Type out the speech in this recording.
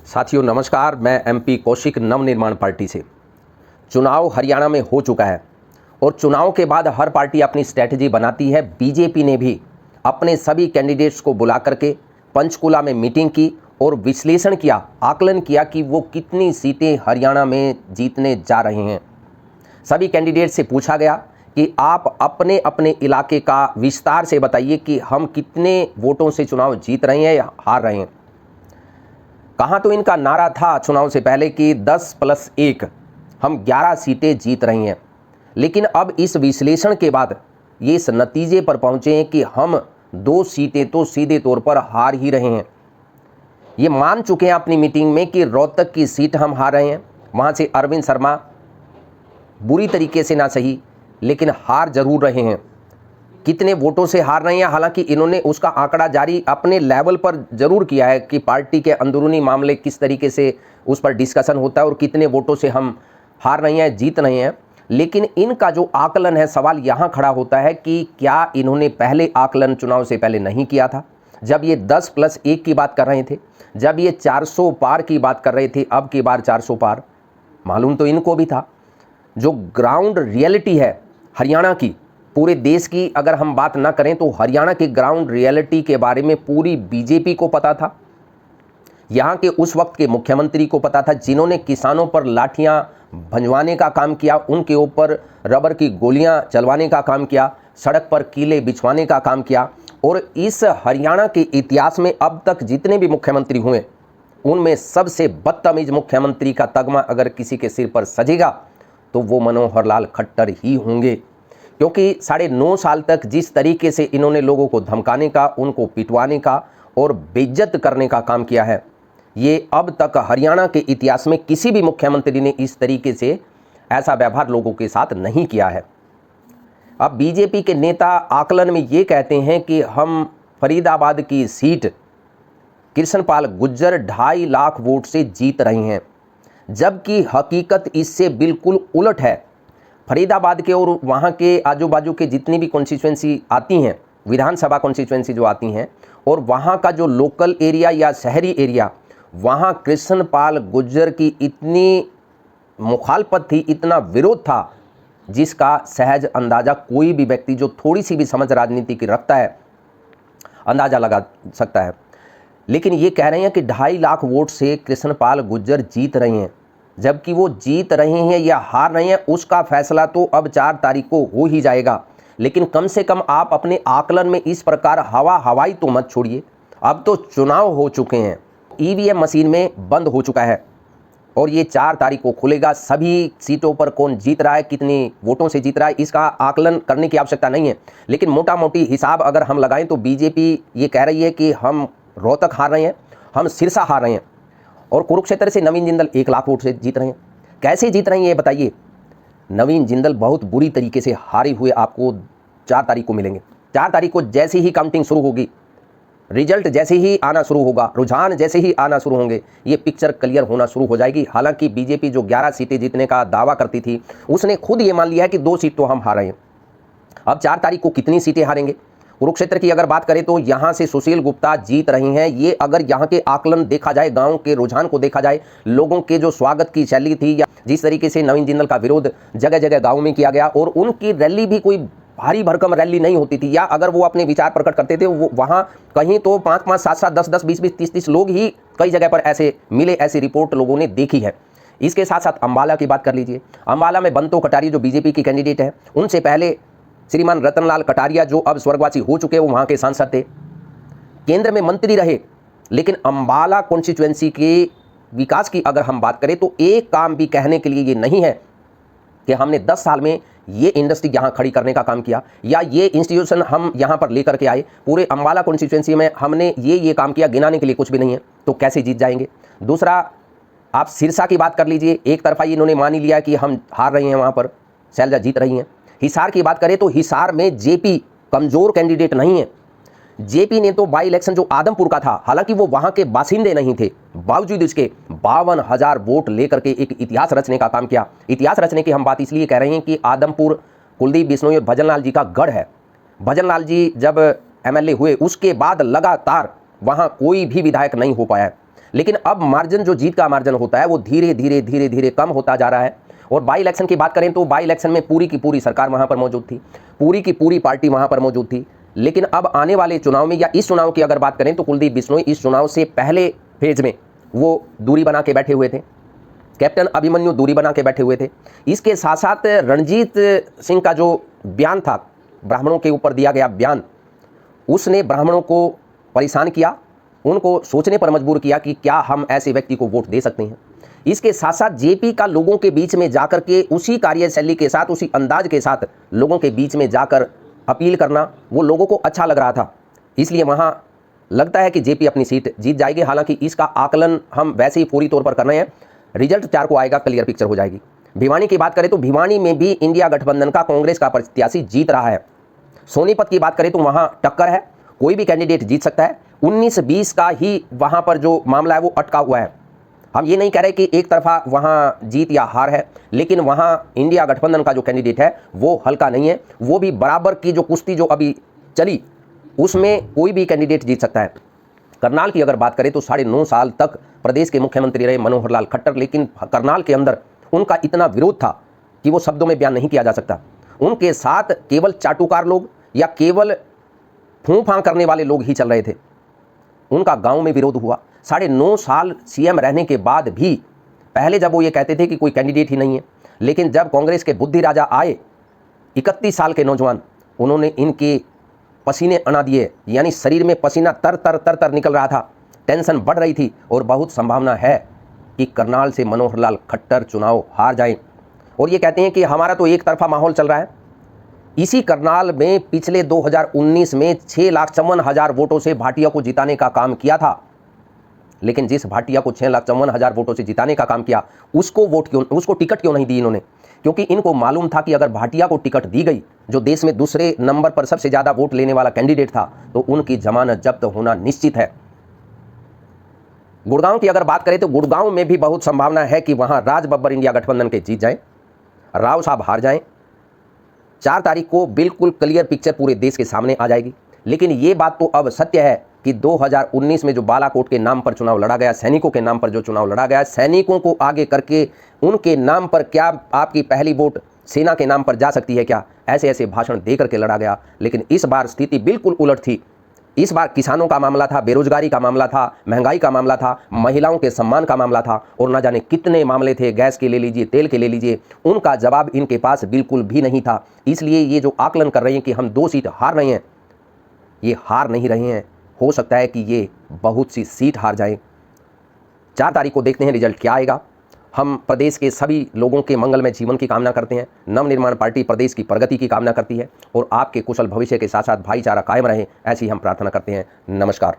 साथियों नमस्कार, मैं एमपी कौशिक नवनिर्माण पार्टी से। चुनाव हरियाणा में हो चुका है और चुनाव के बाद हर पार्टी अपनी स्ट्रैटेजी बनाती है। बीजेपी ने भी अपने सभी कैंडिडेट्स को बुला करके पंचकुला में मीटिंग की और विश्लेषण किया, आकलन किया कि वो कितनी सीटें हरियाणा में जीतने जा रहे हैं। सभी कैंडिडेट से पूछा गया कि आप अपने अपने इलाके का विस्तार से बताइए कि हम कितने वोटों से चुनाव जीत रहे हैं या हार रहे हैं। कहाँ तो इनका नारा था चुनाव से पहले कि 10+1 हम 11 सीटें जीत रही हैं, लेकिन अब इस विश्लेषण के बाद ये इस नतीजे पर पहुँचे हैं कि हम 2 सीटें तो सीधे तौर पर हार ही रहे हैं। ये मान चुके हैं अपनी मीटिंग में कि रोहतक की सीट हम हार रहे हैं। वहाँ से अरविंद शर्मा बुरी तरीके से ना सही लेकिन हार जरूर रहे हैं। कितने वोटों से हार रहे हैं, हालांकि इन्होंने उसका आंकड़ा जारी अपने लेवल पर जरूर किया है कि पार्टी के अंदरूनी मामले किस तरीके से उस पर डिस्कशन होता है और कितने वोटों से हम हार रहे हैं, जीत रहे हैं। लेकिन इनका जो आकलन है, सवाल यहाँ खड़ा होता है कि क्या इन्होंने पहले आकलन चुनाव से पहले नहीं किया था? जब ये 10+1 की बात कर रहे थे, जब ये 400 पार की बात कर रहे थे, अब की बार 400 पार मालूम तो इनको भी था। जो ग्राउंड रियलिटी है हरियाणा की, पूरे देश की अगर हम बात ना करें तो हरियाणा की ग्राउंड रियलिटी के बारे में पूरी बीजेपी को पता था। यहाँ के उस वक्त के मुख्यमंत्री को पता था, जिन्होंने किसानों पर लाठियाँ भंजवाने का काम किया, उनके ऊपर रबर की गोलियाँ चलवाने का काम किया, सड़क पर कीले बिछवाने का काम किया। और इस हरियाणा के इतिहास में अब तक जितने भी मुख्यमंत्री हुए, उनमें सबसे बदतमीज मुख्यमंत्री का तगमा अगर किसी के सिर पर सजेगा तो वो मनोहर लाल खट्टर ही होंगे। क्योंकि 9.5 साल तक जिस तरीके से इन्होंने लोगों को धमकाने का, उनको पिटवाने का और बेइज्जत करने का काम किया है, ये अब तक हरियाणा के इतिहास में किसी भी मुख्यमंत्री ने इस तरीके से ऐसा व्यवहार लोगों के साथ नहीं किया है। अब बीजेपी के नेता आकलन में ये कहते हैं कि हम फरीदाबाद की सीट कृष्णपाल गुर्जर 2.5 लाख वोट से जीत रहे हैं, जबकि हकीकत इससे बिल्कुल उलट है। फरीदाबाद के और वहाँ के आजू बाजू के जितनी भी कॉन्स्टिट्यूएंसी आती हैं, विधानसभा कॉन्स्टिट्यूएंसी जो आती हैं, और वहाँ का जो लोकल एरिया या शहरी एरिया, वहाँ कृष्णपाल गुर्जर की इतनी मुखालफत थी, इतना विरोध था, जिसका सहज अंदाज़ा कोई भी व्यक्ति जो थोड़ी सी भी समझ राजनीति की रखता है अंदाज़ा लगा सकता है। लेकिन ये कह रहे हैं कि 2.5 लाख वोट से कृष्णपाल गुर्जर जीत रहे हैं, जबकि वो जीत रहे हैं या हार रहे हैं उसका फैसला तो अब 4 तारीख को हो ही जाएगा। लेकिन कम से कम आप अपने आकलन में इस प्रकार हवाई तो मत छोड़िए। अब तो चुनाव हो चुके हैं, ईवीएम मशीन में बंद हो चुका है और ये 4 तारीख को खुलेगा। सभी सीटों पर कौन जीत रहा है, कितनी वोटों से जीत रहा है, इसका आकलन करने की आवश्यकता नहीं है। लेकिन मोटा मोटी हिसाब अगर हम लगाएं तो बीजेपी ये कह रही है कि हम रोहतक हार रहे हैं, हम सिरसा हार रहे हैं, और कुरुक्षेत्र से नवीन जिंदल 1 लाख वोट से जीत रहे हैं। कैसे जीत रहे हैं ये बताइए? नवीन जिंदल बहुत बुरी तरीके से हारे हुए आपको 4 तारीख को मिलेंगे। 4 तारीख को जैसे ही काउंटिंग शुरू होगी, रिजल्ट जैसे ही आना शुरू होगा, रुझान जैसे ही आना शुरू होंगे, ये पिक्चर क्लियर होना शुरू हो जाएगी। हालांकि बीजेपी जो 11 सीटें जीतने का दावा करती थी, उसने खुद ये मान लिया है कि 2 सीट तो हम हार रहे हैं। अब 4 तारीख को कितनी सीटें हारेंगे? कुरुक्षेत्र की अगर बात करें तो यहाँ से सुशील गुप्ता जीत रही हैं। ये अगर यहाँ के आकलन देखा जाए, गांव के रुझान को देखा जाए, लोगों के जो स्वागत की शैली थी या जिस तरीके से नवीन जिंदल का विरोध जगह जगह गांव में किया गया, और उनकी रैली भी कोई भारी भरकम रैली नहीं होती थी, या अगर वो अपने विचार प्रकट करते थे वो वहाँ कहीं तो 5-5, 7-7, 10-10, 20-20, 30-30 लोग ही कई जगह पर ऐसे मिले, ऐसी रिपोर्ट लोगों ने देखी है। इसके साथ साथ अम्बाला की बात कर लीजिए। अम्बाला में बंतो कटारिया जो बीजेपी की कैंडिडेट है, उनसे पहले श्रीमान रतनलाल कटारिया जो अब स्वर्गवासी हो चुके हैं, वो वहाँ के सांसद थे, केंद्र में मंत्री रहे। लेकिन अम्बाला कॉन्स्टिट्यूएंसी के विकास की अगर हम बात करें तो एक काम भी कहने के लिए ये नहीं है कि हमने 10 साल में ये इंडस्ट्री यहाँ खड़ी करने का काम किया या ये इंस्टीट्यूशन हम यहाँ पर लेकर के आए। पूरे अम्बाला कॉन्स्टिट्यूएंसी में हमने ये काम किया, गिनाने के लिए कुछ भी नहीं है, तो कैसे जीत जाएंगे? दूसरा, आप सिरसा की बात कर लीजिए। एक तरफा इन्होंने मान ही लिया कि हम हार रहे हैं, वहाँ पर शैलजा जीत रही हैं। हिसार की बात करें तो हिसार में जेपी कमजोर कैंडिडेट नहीं है। जेपी ने तो बाई इलेक्शन जो आदमपुर का था, हालांकि वो वहां के बासिंदे नहीं थे, बावजूद इसके 52,000 वोट लेकर के एक इतिहास रचने का काम किया। इतिहास रचने की हम बात इसलिए कह रहे हैं कि आदमपुर कुलदीप बिश्नोई और भजनलाल जी का गढ़ है। भजनलाल जी जब एमएलए हुए उसके बाद लगातार वहां कोई भी विधायक नहीं हो पाया है। लेकिन अब मार्जिन, जो जीत का मार्जिन होता है, वो धीरे धीरे कम होता जा रहा है। और बाई इलेक्शन की बात करें तो बाई इलेक्शन में पूरी की पूरी सरकार वहाँ पर मौजूद थी, पूरी की पूरी पार्टी वहाँ पर मौजूद थी। लेकिन अब आने वाले चुनाव में या इस चुनाव की अगर बात करें तो कुलदीप बिश्नोई इस चुनाव से पहले फेज में वो दूरी बना के बैठे हुए थे, कैप्टन अभिमन्यु दूरी बना के बैठे हुए थे। इसके साथ साथ रणजीत सिंह का जो बयान था, ब्राह्मणों के ऊपर दिया गया बयान, उसने ब्राह्मणों को परेशान किया, उनको सोचने पर मजबूर किया कि क्या हम ऐसे व्यक्ति को वोट दे सकते हैं। इसके साथ साथ जेपी का लोगों के बीच में जाकर के उसी कार्यशैली के साथ, उसी अंदाज के साथ लोगों के बीच में जाकर अपील करना, वो लोगों को अच्छा लग रहा था। इसलिए वहाँ लगता है कि जेपी अपनी सीट जीत जाएगी। हालांकि इसका आकलन हम वैसे ही पूरी तौर पर कर रहे हैं, रिजल्ट 4 को आएगा, क्लियर पिक्चर हो जाएगी। भिवानी की बात करें तो भिवानी में भी इंडिया गठबंधन का, कांग्रेस का प्रत्याशी जीत रहा है। सोनीपत की बात करें तो वहाँ टक्कर है, कोई भी कैंडिडेट जीत सकता है। 19-20 का ही वहाँ पर जो मामला है वो अटका हुआ है। हम ये नहीं कह रहे कि एक तरफा वहाँ जीत या हार है, लेकिन वहाँ इंडिया गठबंधन का जो कैंडिडेट है वो हल्का नहीं है। वो भी बराबर की जो कुश्ती जो अभी चली, उसमें कोई भी कैंडिडेट जीत सकता है। करनाल की अगर बात करें तो 9.5 साल तक प्रदेश के मुख्यमंत्री रहे मनोहर लाल खट्टर, लेकिन करनाल के अंदर उनका इतना विरोध था कि वो शब्दों में बयान नहीं किया जा सकता। उनके साथ केवल चाटुकार लोग या केवल फूं फां करने वाले लोग ही चल रहे थे। उनका गांव में विरोध हुआ। 9.5 साल सीएम रहने के बाद भी, पहले जब वो ये कहते थे कि कोई कैंडिडेट ही नहीं है, लेकिन जब कांग्रेस के बुद्धि राजा आए, 31 साल के नौजवान, उन्होंने इनके पसीने अना दिए, यानी शरीर में पसीना तर तर निकल रहा था, टेंशन बढ़ रही थी और बहुत संभावना है कि करनाल से मनोहर लाल खट्टर चुनाव हार जाएं। और ये कहते हैं कि हमारा तो एक तरफा माहौल चल रहा है। इसी करनाल में पिछले 2019 में 6,54,000 वोटों से भाटिया को जिताने का काम किया था, लेकिन जिस भाटिया को 6,54,000 वोटों से जिताने का काम किया, उसको टिकट क्यों नहीं दी इन्होंने? क्योंकि इनको मालूम था कि अगर भाटिया को टिकट दी गई, जो देश में दूसरे नंबर पर सबसे ज़्यादा वोट लेने वाला कैंडिडेट था, तो उनकी जमानत जब्त होना निश्चित है। गुड़गांव की अगर बात करें तो गुड़गांव में भी बहुत संभावना है कि वहां राज बब्बर इंडिया गठबंधन के जीत जाएं, राव साहब हार जाएं। 4 तारीख को बिल्कुल क्लियर पिक्चर पूरे देश के सामने आ जाएगी। लेकिन ये बात तो अब सत्य है कि 2019 में जो बालाकोट के नाम पर चुनाव लड़ा गया, सैनिकों के नाम पर जो चुनाव लड़ा गया, सैनिकों को आगे करके उनके नाम पर क्या आपकी पहली वोट सेना के नाम पर जा सकती है क्या, ऐसे ऐसे भाषण दे करके लड़ा गया। लेकिन इस बार स्थिति बिल्कुल उलट थी। इस बार किसानों का मामला था, बेरोजगारी का मामला था, महंगाई का मामला था, महिलाओं के सम्मान का मामला था, और ना जाने कितने मामले थे, गैस के ले लीजिए, तेल के ले लीजिए, उनका जवाब इनके पास बिल्कुल भी नहीं था। इसलिए ये जो आकलन कर रहे हैं कि हम 2 सीट हार रहे हैं, ये हार नहीं रहे हैं। हो सकता है कि ये बहुत सी सीट हार जाएं। 4 तारीख को देखते हैं रिजल्ट क्या आएगा। हम प्रदेश के सभी लोगों के मंगलमय जीवन की कामना करते हैं। नवनिर्माण पार्टी प्रदेश की प्रगति की कामना करती है और आपके कुशल भविष्य के साथ साथ भाईचारा कायम रहे, ऐसी हम प्रार्थना करते हैं। नमस्कार।